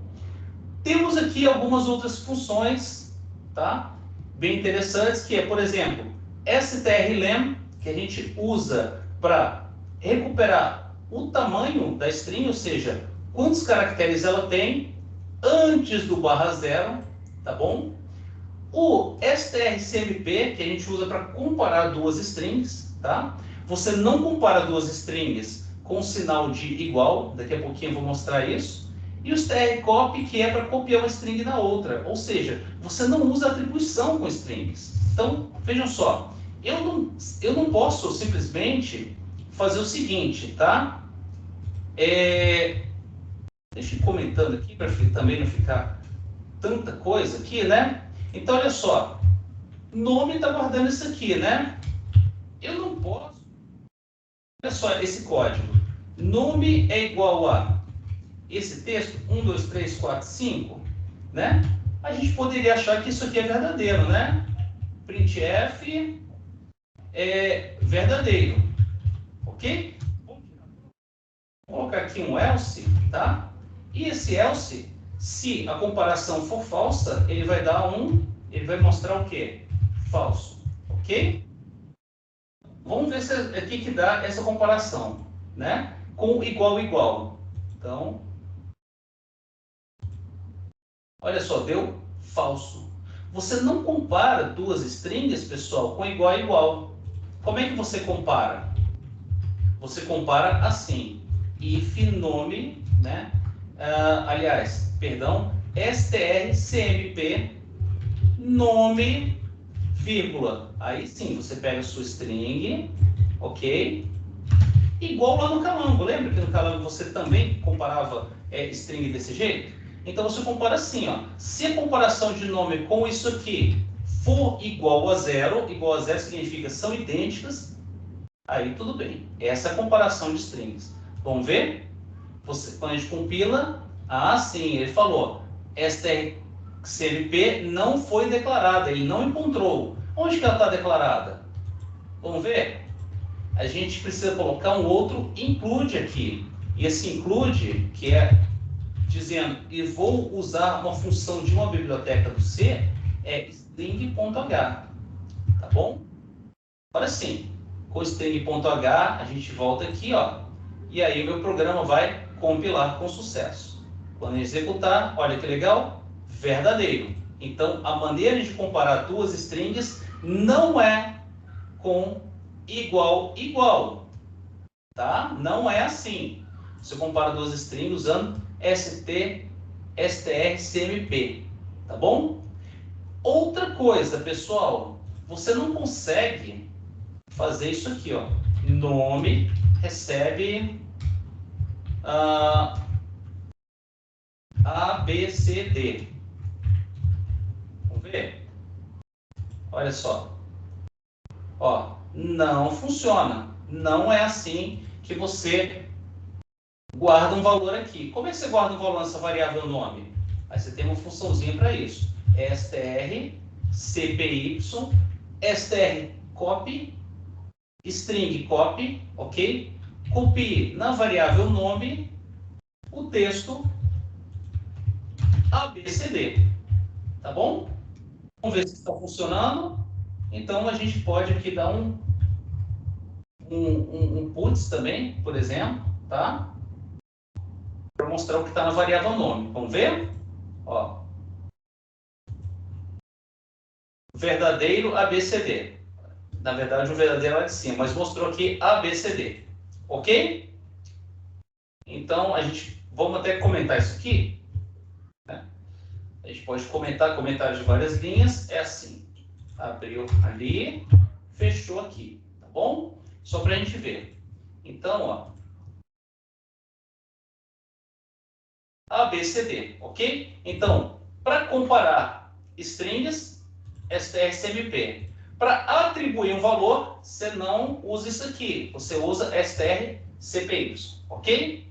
Temos aqui algumas outras funções, tá? Bem interessantes, que é, por exemplo, strlen, que a gente usa para recuperar o tamanho da string, ou seja, quantos caracteres ela tem antes do /0, tá bom? O strcmp, que a gente usa para comparar duas strings, tá? Você não compara duas strings com sinal de igual, daqui a pouquinho eu vou mostrar isso. E o strcopy, que é para copiar uma string na outra, ou seja, você não usa atribuição com strings. Então, vejam só, eu não posso simplesmente fazer o seguinte, tá? Deixa eu ir comentando aqui, para também não ficar tanta coisa aqui, né? Então, olha só, nome está guardando isso aqui, né? Eu não posso... Olha só esse código. nome é igual a esse texto, 1, 2, 3, 4, 5, né? A gente poderia achar que isso aqui é verdadeiro, né? Printf é verdadeiro, ok? Vou colocar aqui um else, tá? E esse else, se a comparação for falsa, ele vai mostrar o quê? Falso, ok? Vamos ver se aqui que dá essa comparação, né? Com igual, igual. Então, olha só, deu falso. Você não compara duas strings, pessoal, com igual, igual. Como é que você compara? Você compara assim, if nome, né? strcmp nome, vírgula. Aí sim, você pega a sua string, ok? Igual lá no Calango, lembra que no Calango você também comparava string desse jeito? Então você compara assim, ó. Se a comparação de nome com isso aqui for igual a zero significa são idênticas, aí tudo bem. Essa é a comparação de strings. Vamos ver? Quando a gente compila, sim, ele falou, strcmp não foi declarada, ele não encontrou. Onde que ela está declarada? Vamos ver? A gente precisa colocar um outro include aqui. E esse include, que é dizendo, e vou usar uma função de uma biblioteca do C, é string.h. Tá bom? Agora sim, com string.h, a gente volta aqui, ó, e aí o meu programa vai compilar com sucesso. Quando executar, olha que legal, verdadeiro. Então, a maneira de comparar duas strings não é com igual, igual, tá? Não é assim. Você compara duas strings usando strcmp, tá bom? Outra coisa, pessoal, você não consegue fazer isso aqui, ó. Nome recebe A, B, C, D. Vamos ver? Olha só. Ó, não funciona. Não é assim que você guarda um valor aqui. Como é que você guarda um valor nessa variável nome? Aí você tem uma funçãozinha para isso. strcpy, strcopy, string copy, ok? Copie na variável nome o texto ABCD, tá bom? Vamos ver se está funcionando. Então a gente pode aqui dar um puts também, por exemplo, tá? Para mostrar o que está na variável nome. Vamos ver? Ó. Verdadeiro ABCD. Na verdade, o verdadeiro é lá de cima, mas mostrou aqui ABCD. Ok? Então, vamos até comentar isso aqui. Né? A gente pode comentar comentários de várias linhas. É assim. Abriu ali, fechou aqui. Tá bom? Só para a gente ver. Então, ó. ABCD, ok? Então, para comparar strings, strcmp. Para atribuir um valor, você não usa isso aqui. Você usa strcpy, ok?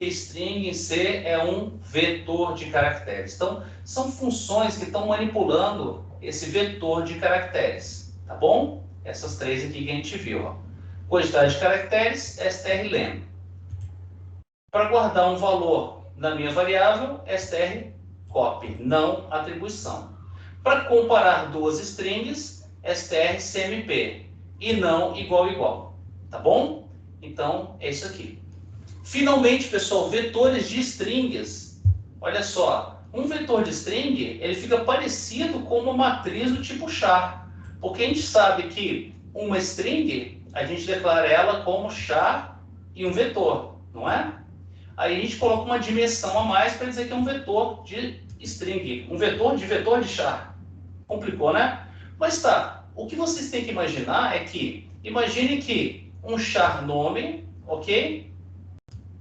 String em C é um vetor de caracteres. Então, são funções que estão manipulando esse vetor de caracteres, tá bom? Essas três aqui que a gente viu, ó. Quantidade de caracteres, strlen. Para guardar um valor na minha variável, strcopy, não atribuição. Para comparar duas strings, strcmp, e não igual, igual. Tá bom? Então, é isso aqui. Finalmente, pessoal, vetores de strings. Olha só, um vetor de string, ele fica parecido com uma matriz do tipo char. Porque a gente sabe que uma string, a gente declara ela como char e um vetor, não é? Aí a gente coloca uma dimensão a mais para dizer que é um vetor de string, um vetor de char. Complicou, né? Mas tá, o que vocês têm que imaginar é que, imagine que um char nome, ok?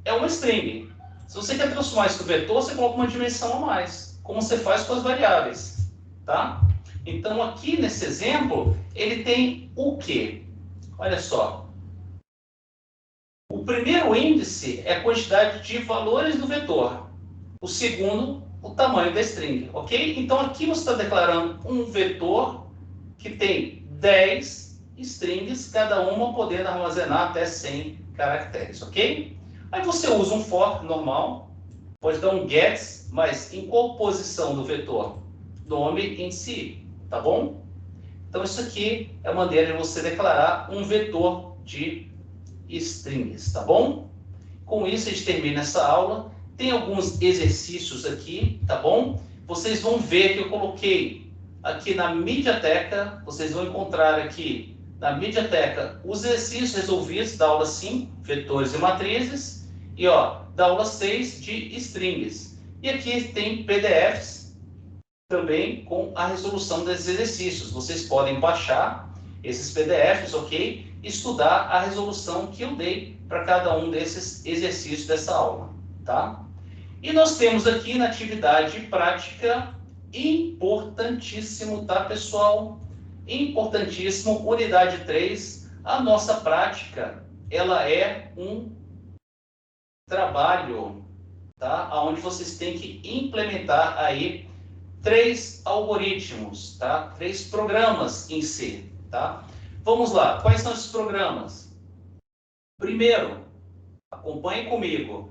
É uma string. Se você quer transformar isso em vetor, você coloca uma dimensão a mais, como você faz com as variáveis, tá? Então aqui nesse exemplo, ele tem o quê? Olha só, O primeiro índice é a quantidade de valores do vetor. O segundo, o tamanho da string, ok? Então, aqui você está declarando um vetor que tem 10 strings, cada uma podendo armazenar até 100 caracteres, ok? Aí você usa um for normal, pode dar um gets, mas em qual posição do vetor? Nome em si, tá bom? Então, isso aqui é a maneira de você declarar um vetor de strings, tá bom? Com isso, a gente termina essa aula. Tem alguns exercícios aqui, tá bom? Vocês vão ver que eu coloquei aqui na Mediateca, vocês vão encontrar aqui na Mediateca os exercícios resolvidos da aula 5, vetores e matrizes, e ó, da aula 6 de strings. E aqui tem PDFs também com a resolução desses exercícios. Vocês podem baixar esses PDFs, ok? E estudar a resolução que eu dei para cada um desses exercícios dessa aula, tá? E nós temos aqui na atividade prática, importantíssimo, tá, pessoal? Importantíssimo, unidade 3, a nossa prática, ela é um trabalho, tá? Onde vocês têm que implementar aí 3 algoritmos, tá? 3 programas em C, tá? Vamos lá, quais são esses programas? Primeiro, acompanhe comigo.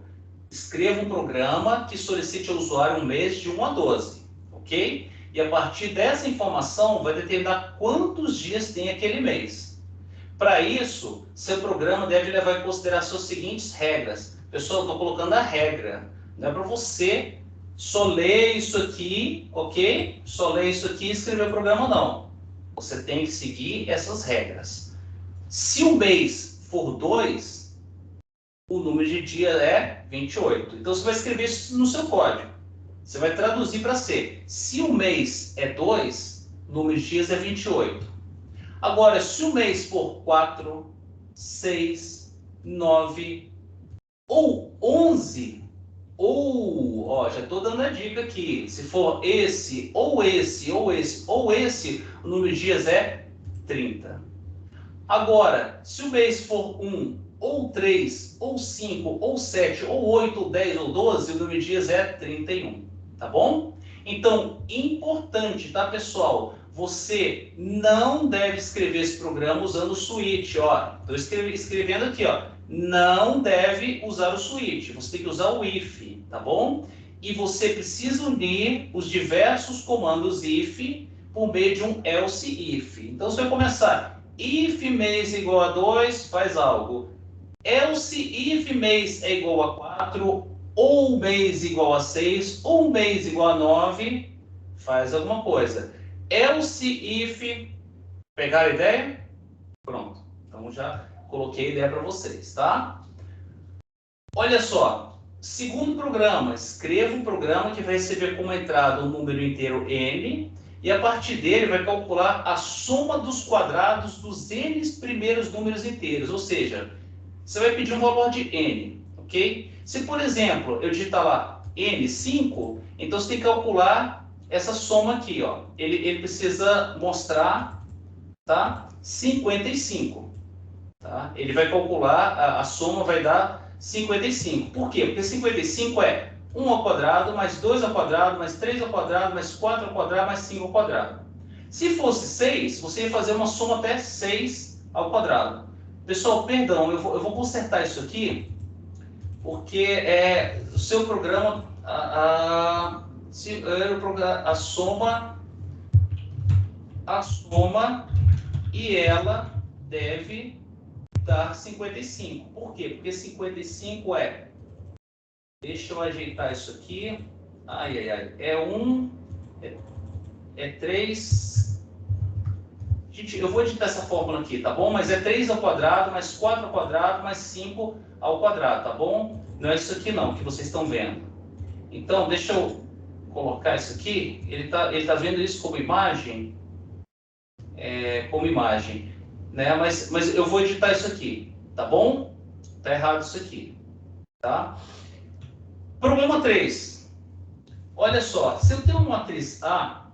Escreva um programa que solicite ao usuário um mês de 1 a 12, ok? E a partir dessa informação vai determinar quantos dias tem aquele mês. Para isso, seu programa deve levar em consideração as seguintes regras. Pessoal, eu estou colocando a regra. Não é para você só ler isso aqui, ok? Só ler isso aqui e escrever o programa, não. Você tem que seguir essas regras. Se o mês for 2, o número de dias é 28. Então, você vai escrever isso no seu código. Você vai traduzir para C. Se o mês é 2, o número de dias é 28. Agora, se o mês for 4, 6, 9 ou 11, ou, ó, já estou dando a dica aqui, se for esse, ou esse, ou esse, ou esse, o número de dias é 30. Agora, se o mês for 1, ou 3, ou 5, ou 7, ou 8, ou 10, ou 12, o número de dias é 31, tá bom? Então, importante, tá, pessoal? Você não deve escrever esse programa usando o switch, ó. Estou escrevendo aqui, ó. Não deve usar o switch, você tem que usar o if, tá bom? E você precisa unir os diversos comandos if por meio de um else if. Então, você vai começar, if mês é igual a 2, faz algo. Else if mês é igual a 4, ou mês igual a 6, ou mês igual a 9, faz alguma coisa. Else if, pegaram a ideia? Pronto, então já coloquei a ideia para vocês, tá? Olha só, segundo programa, escreva um programa que vai receber como entrada um número inteiro n, e a partir dele vai calcular a soma dos quadrados dos n primeiros números inteiros, ou seja, você vai pedir um valor de n, ok? Se, por exemplo, eu digitar lá n5, então você tem que calcular essa soma aqui, ó. Ele precisa mostrar, tá? 55, tá? Ele vai calcular, a soma vai dar 55. Por quê? Porque 55 é 1 ao quadrado, mais 2 ao quadrado, mais 3 ao quadrado, mais 4 ao quadrado, mais 5 ao quadrado. Se fosse 6, você ia fazer uma soma até 6 ao quadrado. Pessoal, perdão, eu vou consertar isso aqui, porque o seu programa, a soma, e ela deve dar 55. Por quê? Porque 55 é, deixa eu ajeitar isso aqui, é 3... Gente, eu vou editar essa fórmula aqui, tá bom? Mas é 3 ao quadrado, mais 4 ao quadrado, mais 5 ao quadrado, tá bom? Não é isso aqui não, que vocês estão vendo. Então, deixa eu colocar isso aqui. Ele tá vendo isso como imagem? Né? Mas eu vou editar isso aqui, tá bom? Tá errado isso aqui, tá? Problema 3. Olha só, se eu tenho uma matriz A,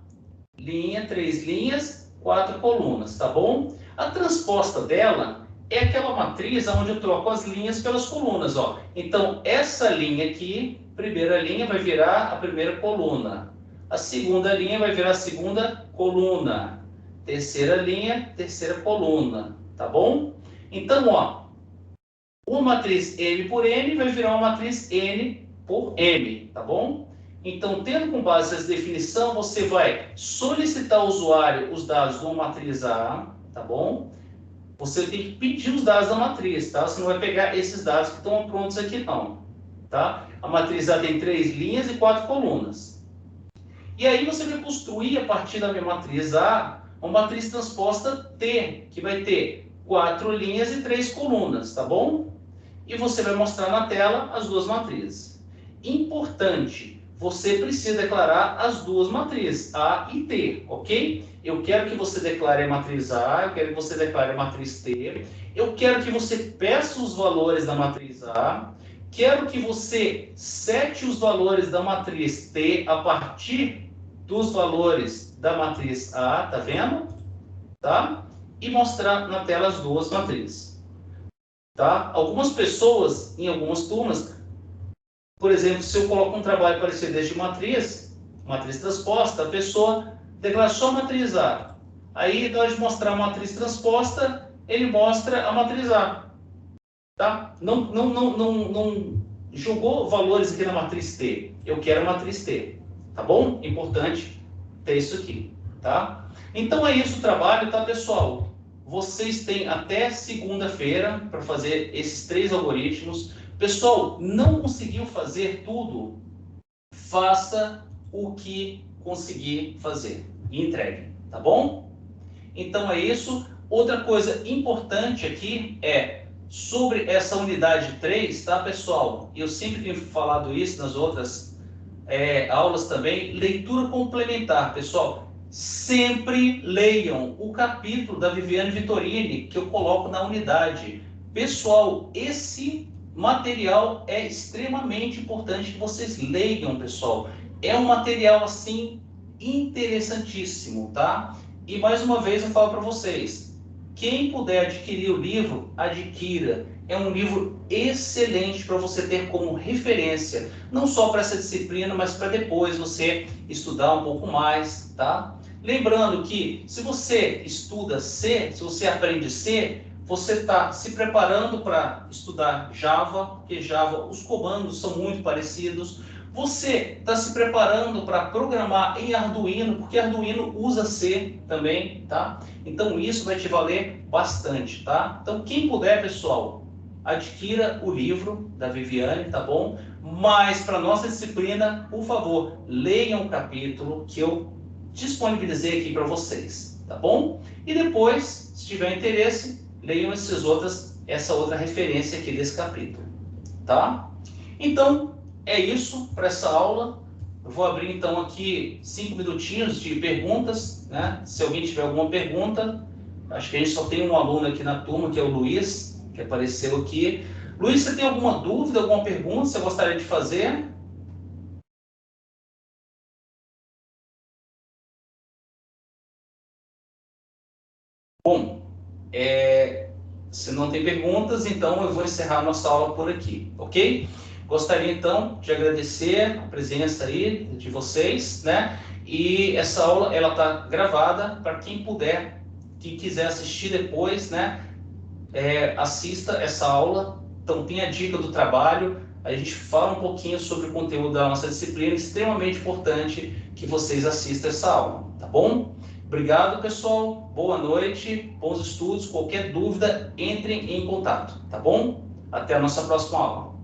linha, 3 linhas, 4 colunas, tá bom? A transposta dela é aquela matriz onde eu troco as linhas pelas colunas, ó. Então, essa linha aqui, primeira linha, vai virar a primeira coluna. A segunda linha vai virar a segunda coluna. Terceira linha, terceira coluna, tá bom? Então, ó, uma matriz M por N vai virar uma matriz N por M, tá bom? Então, tendo com base essa definição, você vai solicitar ao usuário os dados de uma matriz A, tá bom? Você tem que pedir os dados da matriz, tá? Você não vai pegar esses dados que estão prontos aqui, não, tá? A matriz A tem 3 linhas e 4 colunas. E aí você vai construir, a partir da minha matriz A, uma matriz transposta T, que vai ter 4 linhas e 3 colunas, tá bom? E você vai mostrar na tela as duas matrizes. Importante, você precisa declarar as duas matrizes, A e T, ok? Eu quero que você declare a matriz A, eu quero que você declare a matriz T, eu quero que você peça os valores da matriz A, quero que você sete os valores da matriz T a partir dos valores da matriz A, tá vendo? Tá? E mostrar na tela as duas matrizes. Tá? Algumas pessoas, em algumas turmas, por exemplo, se eu coloco um trabalho parecido desde matriz transposta, a pessoa declara só a matriz A. Aí, na hora de mostrar a matriz transposta, ele mostra a matriz A. Tá? Não jogou valores aqui na matriz T. Eu quero a matriz T. Tá bom? Importante ter isso aqui. Tá? Então é isso o trabalho, tá, pessoal? Vocês têm até segunda-feira para fazer esses 3 algoritmos. Pessoal, não conseguiu fazer tudo? Faça o que conseguir fazer e entregue, tá bom? Então é isso. Outra coisa importante aqui é sobre essa unidade 3, tá, pessoal? Eu sempre tenho falado isso nas outras aulas também. Leitura complementar, pessoal. Sempre leiam o capítulo da Viviane Vitorini que eu coloco na unidade. Pessoal, esse material é extremamente importante que vocês leiam, pessoal. É um material, assim, interessantíssimo, tá? E, mais uma vez, eu falo para vocês, quem puder adquirir o livro, adquira. É um livro excelente para você ter como referência, não só para essa disciplina, mas para depois você estudar um pouco mais, tá? Lembrando que, se você estuda C, se você aprende C, você está se preparando para estudar Java, porque Java, os comandos são muito parecidos. Você está se preparando para programar em Arduino, porque Arduino usa C também, tá? Então isso vai te valer bastante, tá? Então quem puder, pessoal, adquira o livro da Viviane, tá bom? Mas para nossa disciplina, por favor, leiam o capítulo que eu disponibilizei aqui para vocês, tá bom? E depois, se tiver interesse, leiam essa outra referência aqui desse capítulo, tá? Então, é isso para essa aula. Eu vou abrir então aqui 5 minutinhos de perguntas, né? Se alguém tiver alguma pergunta, acho que a gente só tem um aluno aqui na turma, que é o Luiz, que apareceu aqui. Luiz, você tem alguma dúvida, alguma pergunta que você gostaria de fazer? Bom, se não tem perguntas, então eu vou encerrar a nossa aula por aqui, ok? Gostaria então de agradecer a presença aí de vocês, né? E essa aula ela está gravada para quem puder, quem quiser assistir depois, né? Assista essa aula. Então tem a dica do trabalho. A gente fala um pouquinho sobre o conteúdo da nossa disciplina, extremamente importante que vocês assistam essa aula, tá bom? Obrigado, pessoal. Boa noite, bons estudos. Qualquer dúvida, entrem em contato, tá bom? Até a nossa próxima aula.